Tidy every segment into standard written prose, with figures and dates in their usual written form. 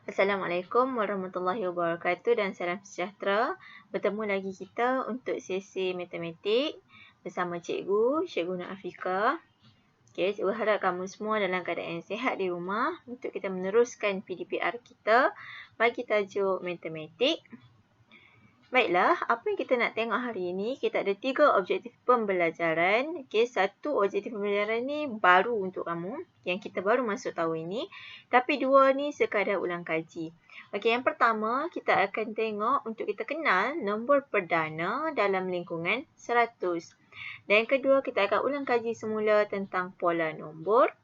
Assalamualaikum warahmatullahi wabarakatuh dan salam sejahtera. Bertemu lagi kita untuk sesi matematik bersama Cikgu Nur Afika. Okey, cikgu harap kamu semua dalam keadaan sihat di rumah untuk kita meneruskan PDPR kita bagi tajuk matematik. Baiklah, apa yang kita nak tengok hari ini, kita ada 3 objektif pembelajaran. Okey, satu objektif pembelajaran ni baru untuk kamu, yang kita baru masuk tahun ini. Tapi 2 ni sekadar ulang kaji. Okey, yang pertama, kita akan tengok untuk kita kenal nombor perdana dalam lingkungan 100. Dan yang kedua, kita akan ulang kaji semula tentang pola nombor.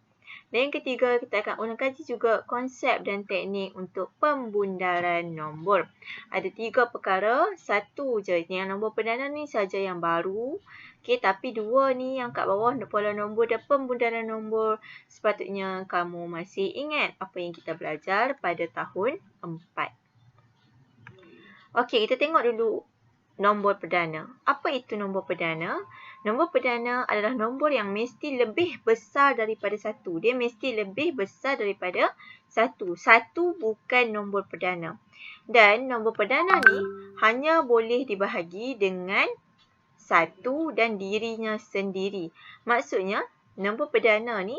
Dan yang ketiga, kita akan ulang kaji juga konsep dan teknik untuk pembundaran nombor. Ada 3 perkara, satu je yang nombor perdana ni saja yang baru. Okey, tapi 2 ni yang kat bawah pola nombor dan pembundaran nombor sepatutnya kamu masih ingat apa yang kita belajar pada tahun 4. Okey, kita tengok dulu nombor perdana. Apa itu nombor perdana? Nombor perdana adalah nombor yang mesti lebih besar daripada 1. Dia mesti lebih besar daripada 1. 1 bukan nombor perdana. Dan nombor perdana ni hanya boleh dibahagi dengan 1 dan dirinya sendiri. Maksudnya, nombor perdana ni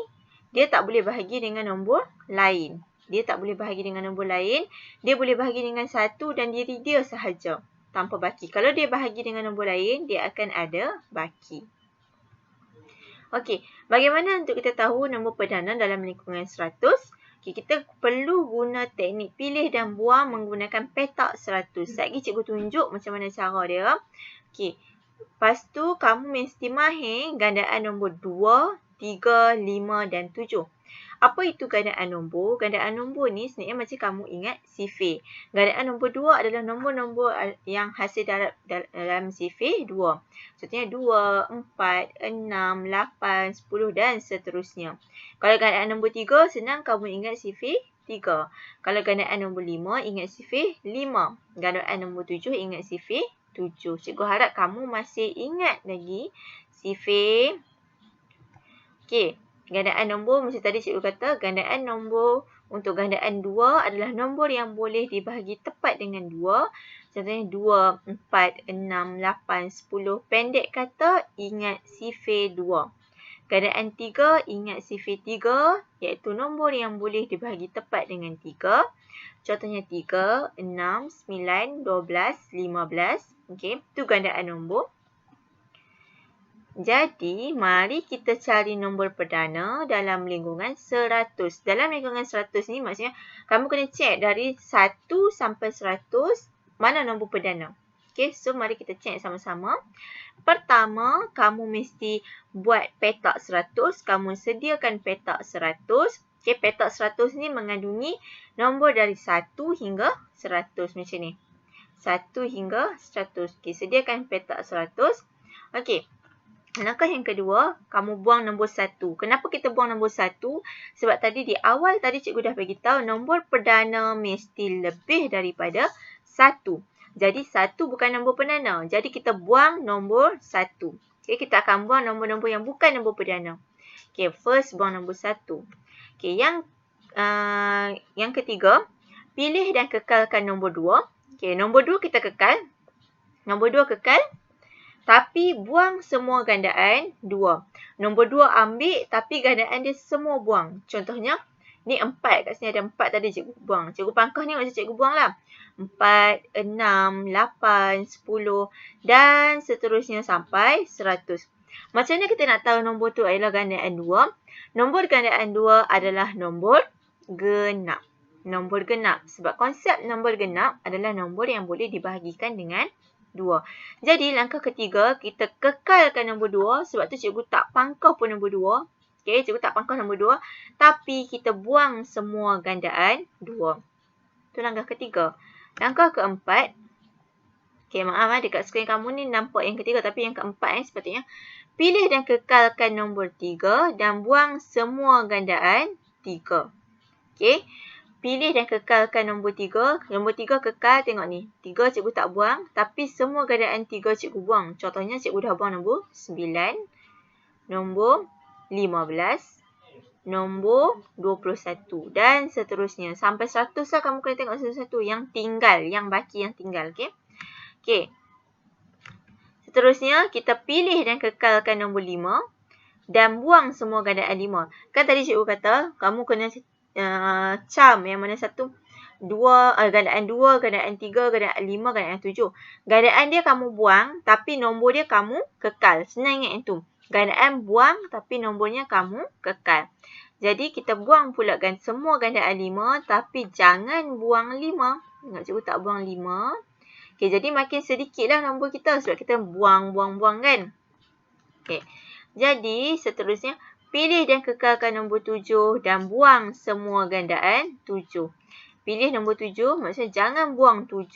dia tak boleh bahagi dengan nombor lain. Dia tak boleh bahagi dengan nombor lain. Dia boleh bahagi dengan 1 dan diri dia sahaja, tanpa baki. Kalau dia bahagi dengan nombor lain, dia akan ada baki. Okey, bagaimana untuk kita tahu nombor perdana dalam lingkungan 100? Okey, kita perlu guna teknik pilih dan buang menggunakan petak 100. Sekejap lagi cikgu tunjuk macam mana cara dia. Okey, lepas tu kamu mesti mahir gandaan nombor 2, 3, 5 dan 7. Apa itu gandaan nombor? Gandaan nombor ni sebenarnya macam kamu ingat sifir. Gandaan nombor 2 adalah nombor-nombor yang hasil dalam sifir 2. Contohnya 2, 4, 6, 8, 10 dan seterusnya. Kalau gandaan nombor 3, senang kamu ingat sifir 3. Kalau gandaan nombor 5, ingat sifir 5. Gandaan nombor 7, ingat sifir 7. Cikgu harap kamu masih ingat lagi sifir. Okey. Gandaan nombor, macam tadi cikgu kata, gandaan nombor untuk gandaan 2 adalah nombor yang boleh dibahagi tepat dengan 2. Contohnya 2, 4, 6, 8, 10. Pendek kata, ingat sifir 2. Gandaan 3, ingat sifir 3, iaitu nombor yang boleh dibahagi tepat dengan 3. Contohnya 3, 6, 9, 12, 15. Okey, itu gandaan nombor. Jadi, mari kita cari nombor perdana dalam lingkungan 100. Dalam lingkungan 100 ni maksudnya kamu kena cek dari 1 sampai 100 mana nombor perdana. Okey, so mari kita cek sama-sama. Pertama, kamu mesti buat petak 100. Kamu sediakan petak 100. Okey, petak 100 ni mengandungi nombor dari 1 hingga 100 macam ni. 1 hingga 100. Okey, sediakan petak 100. Okey. Langkah yang kedua, kamu buang nombor 1. Kenapa kita buang nombor 1? Sebab tadi di awal tadi cikgu dah bagi tahu nombor perdana mesti lebih daripada 1. Jadi 1 bukan nombor perdana. Jadi kita buang nombor 1. Okay, kita akan buang nombor-nombor yang bukan nombor perdana. Okay, first buang nombor 1. Okay, yang ketiga, pilih dan kekalkan nombor 2. Okay, nombor 2 kita kekal. Nombor 2 kekal. Tapi buang semua gandaan 2. Nombor 2 ambil tapi gandaan dia semua buang. Contohnya, ni 4. Kat sini ada 4 tadi cikgu buang. Cikgu pangkah ni macam cikgu buang lah. 4, 6, 8, 10 dan seterusnya sampai 100. Macam mana kita nak tahu nombor tu adalah gandaan 2? Nombor gandaan 2 adalah nombor genap. Nombor genap. Sebab konsep nombor genap adalah nombor yang boleh dibahagikan dengan 2. Jadi langkah ketiga, kita kekalkan nombor 2. Sebab tu cikgu tak pangkah pun nombor 2. Okay, cikgu tak pangkah nombor 2. Tapi kita buang semua gandaan 2. Itu langkah ketiga. Langkah keempat. Okay, maaf dekat skrin kamu ni nampak yang ketiga. Tapi yang keempat sepatutnya. Pilih dan kekalkan nombor 3 dan buang semua gandaan 3. Okay. Pilih dan kekalkan nombor 3. Nombor 3 kekal, tengok ni. 3 cikgu tak buang, tapi semua gandaan 3 cikgu buang. Contohnya cikgu dah buang nombor 9, nombor 15, nombor 21 dan seterusnya. Sampai 100 lah kamu kena tengok satu-satu yang tinggal, yang baki yang tinggal. Okey. Okey. Seterusnya kita pilih dan kekalkan nombor 5 dan buang semua gandaan 5. Kan tadi cikgu kata kamu kena cam yang mana satu, gandaan 2, gandaan 3, gandaan 5, gandaan 7. Gandaan dia kamu buang tapi nombor dia kamu kekal. Senang ingat itu. Gandaan buang tapi nombornya kamu kekal. Jadi kita buang pula semua gandaan 5 tapi jangan buang 5. Ingat cikgu tak buang 5. Okey, jadi makin sedikitlah nombor kita sebab kita buang kan. Okey. Jadi seterusnya pilih dan kekalkan nombor 7 dan buang semua gandaan 7. Pilih nombor 7 maksudnya jangan buang 7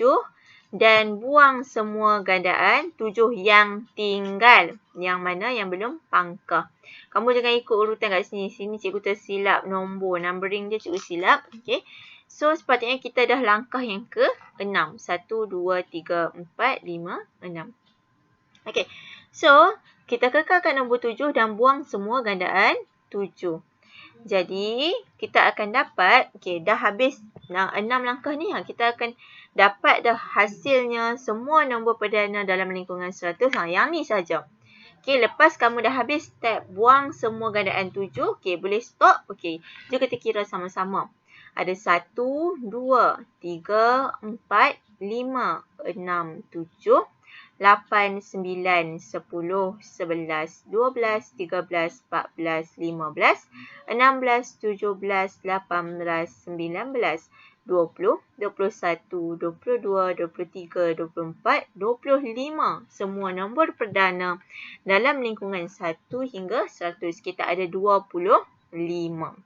dan buang semua gandaan 7 yang tinggal. Yang mana yang belum pangkah. Kamu jangan ikut urutan kat sini. Sini cikgu tersilap nombor. Numbering dia cikgu silap. Okey. So, sepatutnya kita dah langkah yang ke-6. 1, 2, 3, 4, 5, 6. Okey. So, kita kekalkan nombor 7 dan buang semua gandaan 7. Jadi, kita akan dapat, okey, dah habis 6 langkah ni, kita akan dapat dah hasilnya semua nombor perdana dalam lingkungan 100. Yang ni saja. Okey, lepas kamu dah habis step buang semua gandaan 7, okey, boleh stop. Okey, jom kita kira sama-sama. Ada 1, 2, 3, 4, 5, 6, 7, 8, 9, 10, 11, 12, 13, 14, 15, 16, 17, 18, 19, 20, 21, 22, 23, 24, 25. Semua nombor perdana dalam lingkungan 1 hingga 100. Kita ada 25.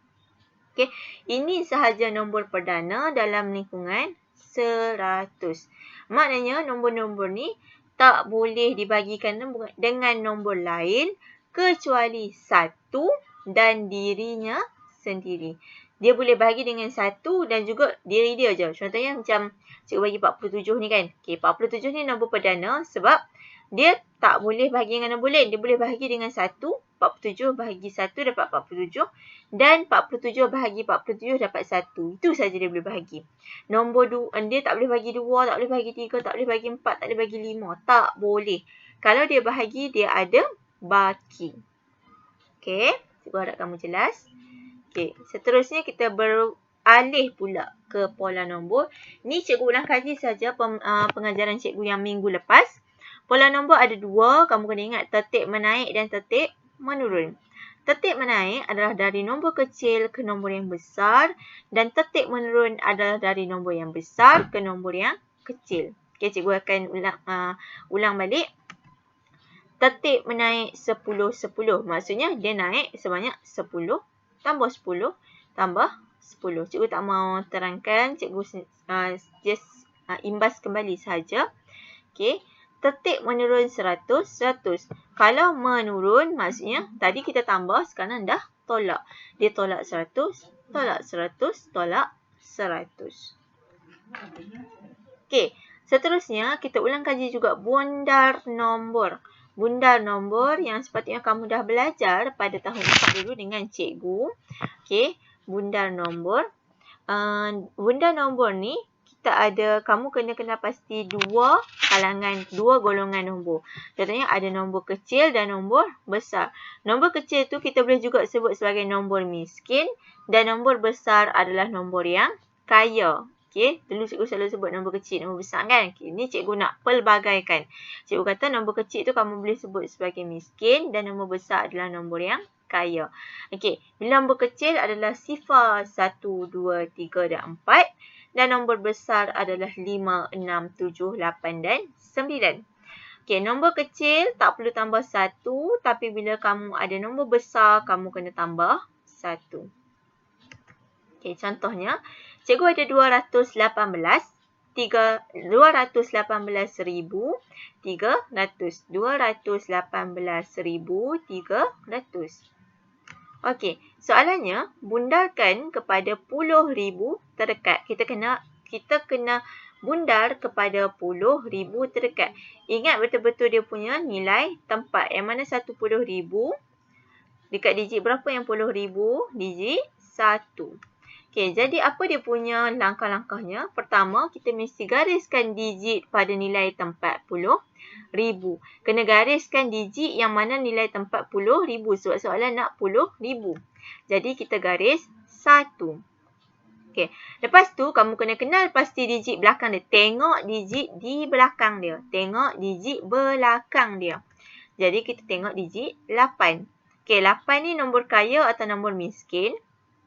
Okey, ini sahaja nombor perdana dalam lingkungan 100. Maknanya nombor-nombor ni tak boleh dibagikan dengan nombor lain kecuali 1 dan dirinya sendiri. Dia boleh bagi dengan 1 dan juga diri dia je. Contohnya macam cikgu bagi 47 ni kan. Okey, 47 ni nombor perdana sebab dia tak boleh bahagi dengan nombor lain. Dia boleh bahagi dengan 1. 47 bahagi 1 dapat 47. Dan 47 bahagi 47 dapat 1. Itu saja dia boleh bahagi. Nombor 2, dia tak boleh bagi 2, tak boleh bagi 3, tak boleh bagi 4, tak boleh bagi 5. Tak boleh. Kalau dia bahagi, dia ada baki. Okey, cikgu harap kamu jelas. Okey, seterusnya kita beralih pula ke pola nombor. Ni cikgu ulang kaji saja pengajaran cikgu yang minggu lepas. Pola nombor ada 2. Kamu kena ingat tertib menaik dan tertib menurun. Tertib menaik adalah dari nombor kecil ke nombor yang besar. Dan tertib menurun adalah dari nombor yang besar ke nombor yang kecil. Okey, cikgu akan ulang balik. Tertib menaik 10, 10. Maksudnya dia naik sebanyak 10 tambah 10 tambah 10. Cikgu tak mau terangkan. Cikgu just imbas kembali sahaja. Okey. Tertib menurun 100, 100. Kalau menurun, maksudnya tadi kita tambah, sekarang dah tolak. Dia tolak 100, tolak 100, tolak 100. Okey, seterusnya kita ulang kaji juga bundar nombor. Bundar nombor yang sepatutnya kamu dah belajar pada tahun 4 dulu dengan cikgu. Okey, bundar nombor. Bundar nombor ni, kita ada, kamu kena pasti dua golongan nombor. Contohnya ada nombor kecil dan nombor besar. Nombor kecil tu kita boleh juga sebut sebagai nombor miskin dan nombor besar adalah nombor yang kaya. Okey, dulu cikgu selalu sebut nombor kecil, nombor besar kan. Okay, ni cikgu nak pelbagaikan. Cikgu kata nombor kecil tu kamu boleh sebut sebagai miskin dan nombor besar adalah nombor yang kaya. Okey, bila nombor kecil adalah sifar 1, 2, 3 dan 4. Dan nombor besar adalah 5, 6, 7, 8 dan 9. Okey, nombor kecil tak perlu tambah 1. Tapi bila kamu ada nombor besar, kamu kena tambah 1. Okey, contohnya, cikgu ada 218. 218,300. 218,300. Okey, soalannya bundarkan kepada puluh ribu terdekat. Kita kena bundar kepada 10,000 terdekat. Ingat betul-betul dia punya nilai tempat. Yang mana 10,000 Dekat digit berapa yang puluh ribu? Digit 1. Okey, jadi apa dia punya langkah-langkahnya? Pertama, kita mesti gariskan digit pada nilai tempat puluh ribu. Kena gariskan digit yang mana nilai tempat puluh ribu. Sebab soalan nak puluh ribu. Jadi, kita garis 1. Okey, lepas tu kamu kena kenal pasti digit belakang dia. Tengok digit di belakang dia. Tengok digit belakang dia. Jadi kita tengok digit 8. Okey, 8 ni nombor kaya atau nombor miskin?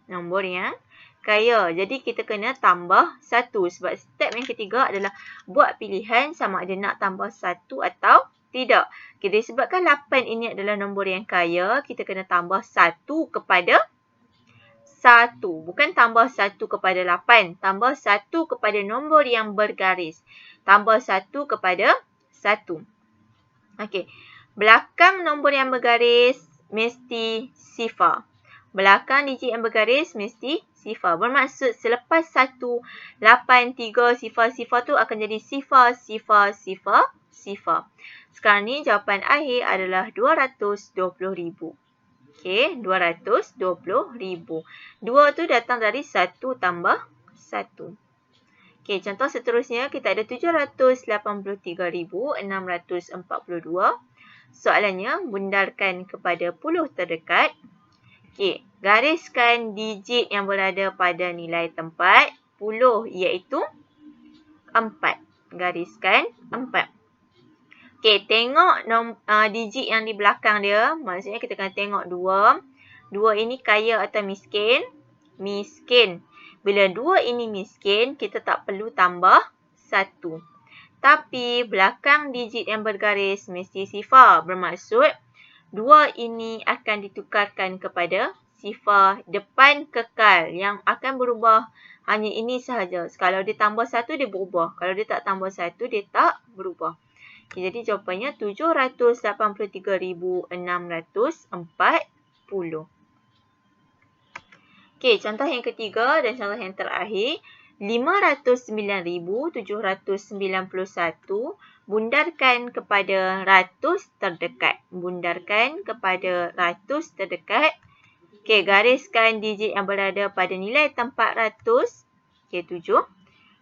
Nombor yang kaya. Jadi kita kena tambah 1. Sebab step yang ketiga adalah buat pilihan sama ada nak tambah 1 atau tidak. Okay, disebabkan 8 ini adalah nombor yang kaya, kita kena tambah 1 kepada 1. Bukan tambah 1 kepada 8. Tambah 1 kepada nombor yang bergaris. Tambah 1 kepada 1. Okey. Belakang nombor yang bergaris mesti sifar. Belakang digit yang bergaris mesti sifar. Bermaksud selepas 1, 8, 3, sifar-sifar tu akan jadi sifar, sifar, sifar, sifar. Sekarang ni jawapan akhir adalah 220,000. Okey, 220,000. 2 tu datang dari 1 tambah 1. Okey, contoh seterusnya kita ada 783,642. Soalannya, bundarkan kepada puluh terdekat. Okey, gariskan digit yang berada pada nilai tempat puluh iaitu 4. Gariskan 4. Okey, tengok digit yang di belakang dia. Maksudnya kita kena tengok 2. 2 ini kaya atau miskin? Miskin. Bila 2 ini miskin, kita tak perlu tambah 1. Tapi belakang digit yang bergaris mesti sifar. Bermaksud 2 ini akan ditukarkan kepada sifar depan kekal. Yang akan berubah hanya ini sahaja. Kalau dia tambah 1, dia berubah. Kalau dia tak tambah 1, dia tak berubah. Okay, jadi jawapannya 783,640. Okey, contoh yang ketiga dan contoh yang terakhir. 509,791 bundarkan kepada ratus terdekat. Bundarkan kepada ratus terdekat. Okey, gariskan digit yang berada pada nilai tempat ratus. Okey, 7.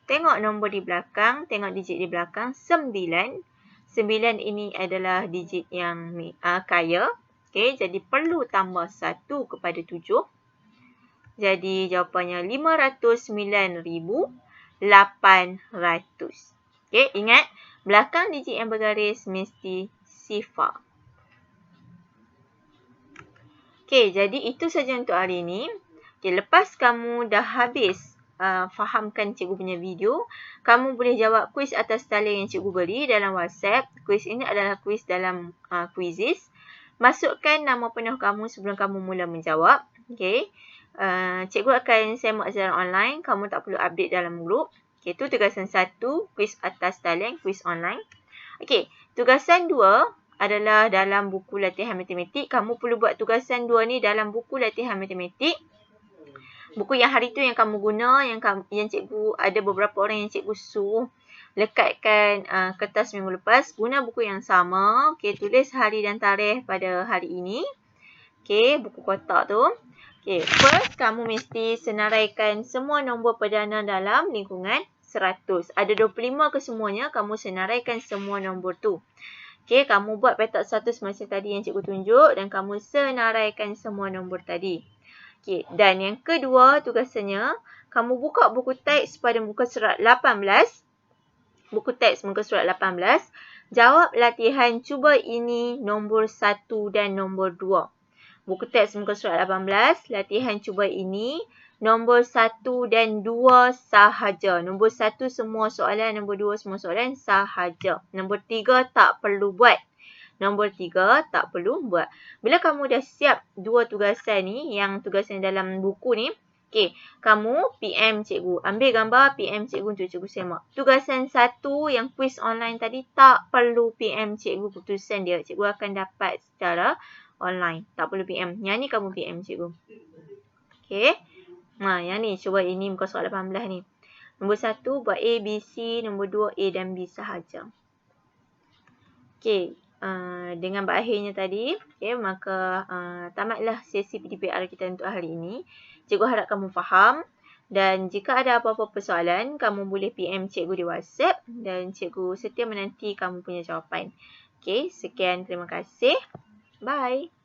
Tengok nombor di belakang. Tengok digit di belakang. 9. 9 ini adalah digit yang kaya. Okey, jadi perlu tambah 1 kepada 7. Jadi jawapannya 509,800. Okey, ingat belakang digit yang bergaris mesti sifar. Okey, jadi itu saja untuk hari ini. Okey, lepas kamu dah habis fahamkan cikgu punya video, kamu boleh jawab kuis atas talian yang cikgu beri dalam WhatsApp. Kuis ini adalah kuis dalam Quizizz. Masukkan nama penuh kamu sebelum kamu mula menjawab. Okey. Cikgu akan semak secara online. Kamu tak perlu update dalam grup. Okey, itu tugasan 1, kuis atas talian, kuis online. Okey, tugasan 2 adalah dalam buku latihan matematik. Kamu perlu buat tugasan 2 ni dalam buku latihan matematik. Buku yang hari tu yang kamu guna, yang cikgu, ada beberapa orang yang cikgu suruh lekatkan kertas minggu lepas. Guna buku yang sama. Okey, tulis hari dan tarikh pada hari ini. Okey, buku kotak tu. Okey, first kamu mesti senaraikan semua nombor perdana dalam lingkungan 100. Ada 25 ke semuanya, kamu senaraikan semua nombor tu. Okey, kamu buat petak 100 macam tadi yang cikgu tunjuk dan kamu senaraikan semua nombor tadi. Okey, dan yang kedua tugasannya, kamu buka buku teks pada muka surat 18. Buku teks muka surat 18. Jawab latihan cuba ini nombor 1 dan nombor 2. Buku teks muka surat 18. Latihan cuba ini nombor 1 dan 2 sahaja. Nombor 1 semua soalan, nombor 2 semua soalan sahaja. Nombor 3 tak perlu buat. Nombor 3 tak perlu buat. Bila kamu dah siap dua tugasan ni, yang tugasan dalam buku ni, okey, kamu PM cikgu. Ambil gambar, PM cikgu untuk cikgu semak. Tugasan 1 yang quiz online tadi tak perlu PM cikgu keputusan dia. Cikgu akan dapat secara online. Tak perlu PM. Yang ni kamu PM cikgu. Okey. Yang ni cuba ini muka soal 18 ni. Nombor 1 buat A, B, C. Nombor 2 A dan B sahaja. Okey. dengan berakhirnya tadi, okay, maka tamatlah sesi PDPR kita untuk hari ini. Cikgu harap kamu faham. Dan jika ada apa-apa persoalan, kamu boleh PM cikgu di WhatsApp dan cikgu setia menanti kamu punya jawapan. Okay, sekian, terima kasih. Bye.